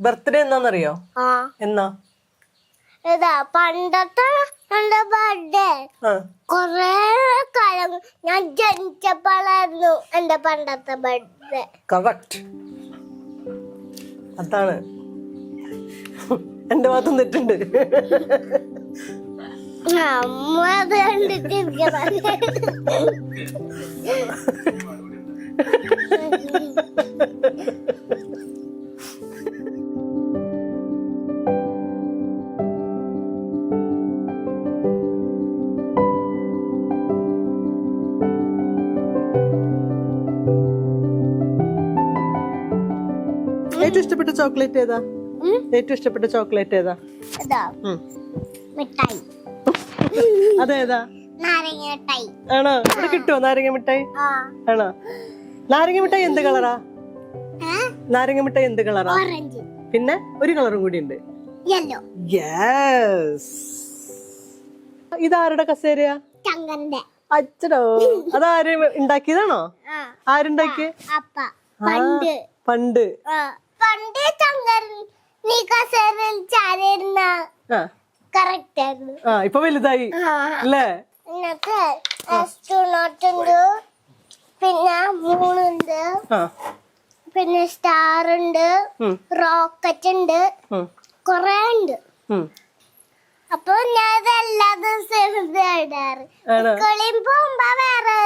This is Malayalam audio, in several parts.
ബർത്ത്ഡേ എന്നാന്നറിയോ? എന്നാ? പണ്ടത്തെ എന്റെ ബർത്ത്ഡേ കൊറേ കാലം ഞാൻ ജനിച്ചപ്പോഴായിരുന്നു എന്റെ പണ്ടത്തെ ബർത്ത്ഡേ. കറക്റ്റ്, അതാണ്. എന്റെ ഭാഗത്തും തെറ്റുണ്ട്. അമ്മ അത് കണ്ടിട്ടിരിക്കണം. ഏറ്റവും ഇഷ്ടപ്പെട്ട ചോക്ലേറ്റ് ഏതാ? ഏറ്റവും ഇഷ്ടപ്പെട്ട ചോക്ലേറ്റ് ഏതാ? മിഠായി. അതേതാ? നാരങ്ങ മിഠായി. ആണോ? ഇവിടെ കിട്ടുമോ നാരങ്ങ മിഠായി? ആണോ? നാരങ്ങ മിഠായി എന്ത് കളറാ? നാരങ്ങ മിഠായി എന്ത് കളറാ? ഓറഞ്ച്. പിന്നെ ഒരു കളറും കൂടി ഉണ്ട്, യെല്ലോ. യെസ്. ഇതാരുടെ കസേരയാ? ചങ്കന്റെ. അച്ഛനോ? അതാര് ഉണ്ടാക്കിയതാണോ? ആരുണ്ടാക്കിയ? അപ്പ. പണ്ട് പണ്ട് പണ്ട് ചങ്കൻ നീ കസേരയിൽ ചാരിയിരുന്ന കറക്റ്റ് ആയിരുന്നു. ഇപ്പൊ വലുതായി അല്ലേ? എന്നിട്ട് ആസ്ട്രോനോട്ട് ഉണ്ട്, പിന്നെ മൂണുണ്ട്, പിന്നെ സ്റ്റാർ ഉണ്ട്, റോക്കറ്റ് ഉണ്ട്, കൊറേ ഉണ്ട്. അപ്പൊ ഞാൻ എല്ലാ ദിവസവും ഇടാറ്. സ്കൂളിൽ പോകുമ്പോ വേറെ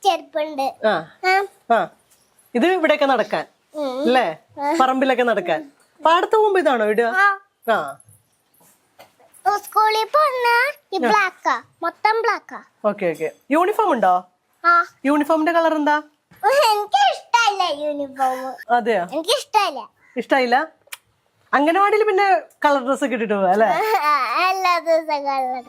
ചെരുപ്പുണ്ട്. ഇത് ഇവിടെയൊക്കെ നടക്കാൻ അല്ലേ? പറമ്പിലൊക്കെ നടക്കാൻ. പാടത്ത് പോകുമ്പോ ഇതാണോ ഇടുക? സ്കൂളിൽ പോകുന്ന ബ്ലാക്കാ, മൊത്തം ബ്ലാക്കാ. Okay okay. യൂണിഫോം ഉണ്ടോ? യൂണിഫോമിന്റെ കളർ എന്താ? എനിക്ക് ഇഷ്ടമല്ല യൂണിഫോം. അതെയോ? എനിക്ക് ഇഷ്ടമല്ല. ഇഷ്ടമായില്ല? അംഗനവാടിയിൽ പിന്നെ കളർ ഡ്രസ് ഒക്കെ ഇട്ടിട്ട് പോവാ അല്ലേ? എല്ലാ ദിവസവും കളർ.